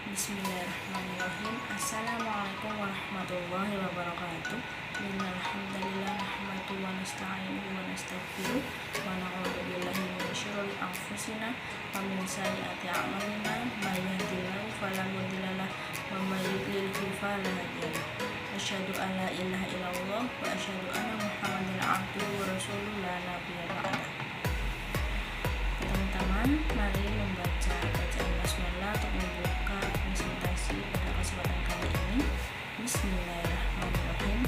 Bismillahirrahmanirrahim. Assalamualaikum warahmatullahi wabarakatuh. Innal hamdalillah nahmaduhu wa nasta'inuhu wa nastaghfiruh wa na'udzu billahi min syururi anfusina wa min sayyiati a'malina. May yahdihillahu fala mudilla lahu wa may yudlil fala hadiya lahu. Asyhadu an la ilaha illallah wa asyhadu anna Muhammadan abduhu wa rasuluhu la nabiyya ba'dah. Teman-teman, mari membaca bacaan basmalah untuk membuka presentasi pada kesempatan kali ini. Bismillahirrahmanirrahim.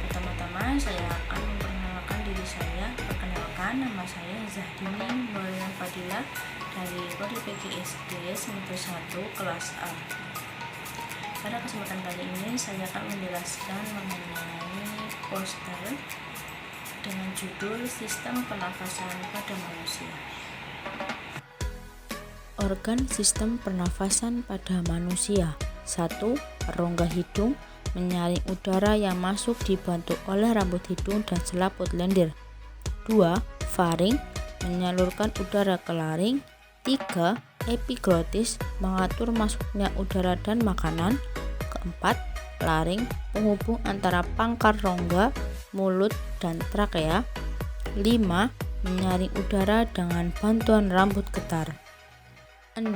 Pertama-tama saya akan memperkenalkan diri saya. Perkenalkan, nama saya Zahdini Maulana Fadilah dari Kode PGSD semester 1 kelas A. Pada kesempatan kali ini saya akan menjelaskan mengenai poster dengan judul Sistem Pernafasan pada Manusia. Organ sistem pernafasan pada manusia. 1. Rongga hidung menyaring udara yang masuk dibantu oleh rambut hidung dan selaput lendir. 2. Faring menyalurkan udara ke laring. 3. Epiglotis mengatur masuknya udara dan makanan. 4. Laring penghubung antara pangkar rongga, mulut, dan trakea. 5. Menyaring udara dengan bantuan rambut getar. 6.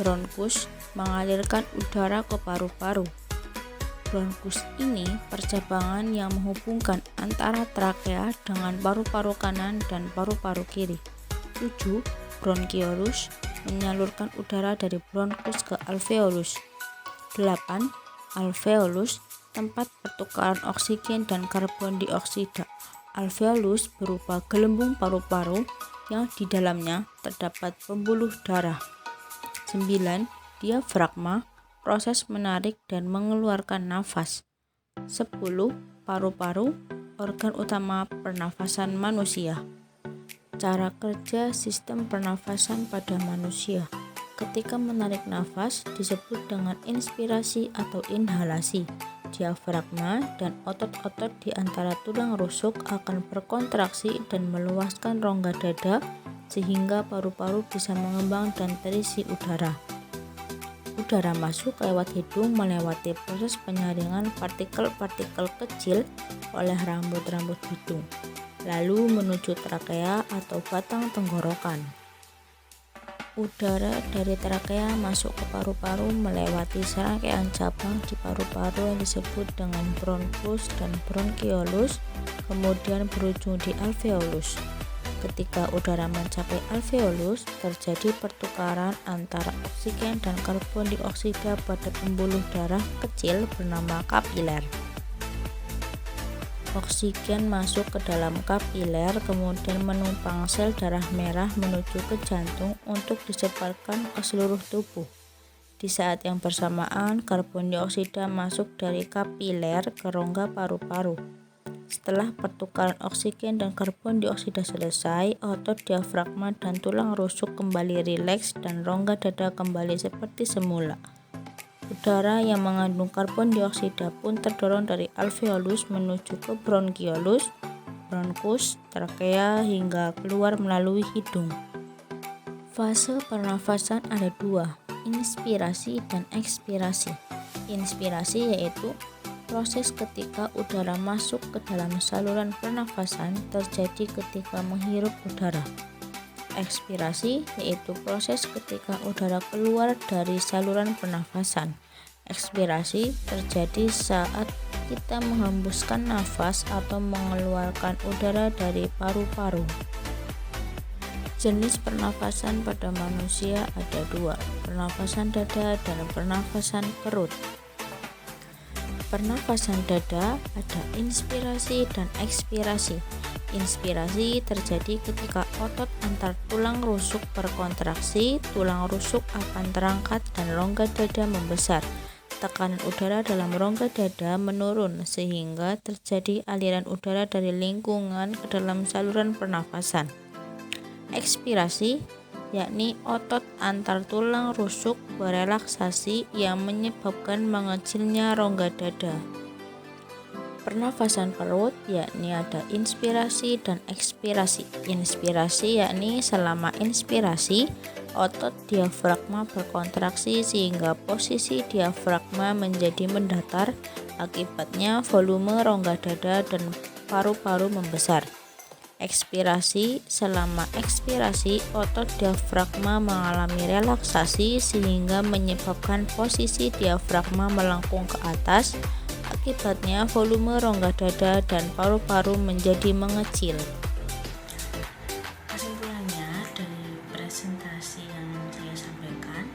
Bronkus mengalirkan udara ke paru-paru. Bronkus ini percabangan yang menghubungkan antara trakea dengan paru-paru kanan dan paru-paru kiri. 7. Bronkiolus menyalurkan udara dari bronkus ke alveolus. 8. Alveolus tempat pertukaran oksigen dan karbon dioksida. Alveolus berupa gelembung paru-paru yang di dalamnya terdapat pembuluh darah. 9. Diafragma, proses menarik dan mengeluarkan nafas. 10. Paru-paru, organ utama pernafasan manusia. Cara kerja sistem pernafasan pada manusia. Ketika menarik nafas disebut dengan inspirasi atau inhalasi. Diafragma dan otot-otot di antara tulang rusuk akan berkontraksi dan meluaskan rongga dada sehingga paru-paru bisa mengembang dan terisi udara. Udara masuk lewat hidung melewati proses penyaringan partikel-partikel kecil oleh rambut-rambut hidung, lalu menuju trakea atau batang tenggorokan. Udara dari trakea masuk ke paru-paru melewati serangkaian cabang di paru-paru yang disebut dengan bronkus dan bronkiolus, kemudian berujung di alveolus. Ketika udara mencapai alveolus, terjadi pertukaran antara oksigen dan karbon dioksida pada pembuluh darah kecil bernama kapiler. Oksigen masuk ke dalam kapiler, kemudian menumpang sel darah merah menuju ke jantung untuk disebarkan ke seluruh tubuh. Di saat yang bersamaan, karbon dioksida masuk dari kapiler ke rongga paru-paru. Setelah pertukaran oksigen dan karbon dioksida selesai, otot diafragma dan tulang rusuk kembali rileks dan rongga dada kembali seperti semula. Udara yang mengandung karbon dioksida pun terdorong dari alveolus menuju ke bronkiolus, bronkus, trakea hingga keluar melalui hidung. Fase pernafasan ada dua, inspirasi dan ekspirasi. Inspirasi yaitu proses ketika udara masuk ke dalam saluran pernafasan terjadi ketika menghirup udara. Ekspirasi yaitu proses ketika udara keluar dari saluran pernafasan. Ekspirasi terjadi saat kita menghembuskan nafas atau mengeluarkan udara dari paru-paru. Jenis pernafasan pada manusia ada dua, pernafasan dada dan pernafasan perut. Pernafasan dada ada inspirasi dan ekspirasi. Inspirasi terjadi ketika otot antar tulang rusuk berkontraksi, tulang rusuk akan terangkat dan rongga dada membesar. Tekanan udara dalam rongga dada menurun sehingga terjadi aliran udara dari lingkungan ke dalam saluran pernafasan. Ekspirasi yakni otot antar tulang rusuk berelaksasi yang menyebabkan mengecilnya rongga dada. Pernafasan perut yakni ada inspirasi dan ekspirasi. Inspirasi yakni selama inspirasi Otot diafragma berkontraksi sehingga posisi diafragma menjadi mendatar. Akibatnya volume rongga dada dan paru-paru membesar. Ekspirasi. Selama ekspirasi, otot diafragma mengalami relaksasi sehingga menyebabkan posisi diafragma melengkung ke atas. Akibatnya volume rongga dada dan paru-paru menjadi mengecil. Kesimpulannya dari presentasi yang saya sampaikan,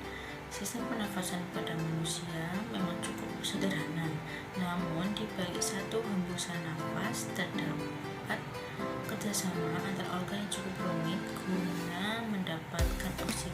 sistem pernafasan pada manusia memang cukup sederhana, namun di balik satu hembusan nafas terdapat kerjasama antar organ yang cukup rumit guna mendapatkan oksigen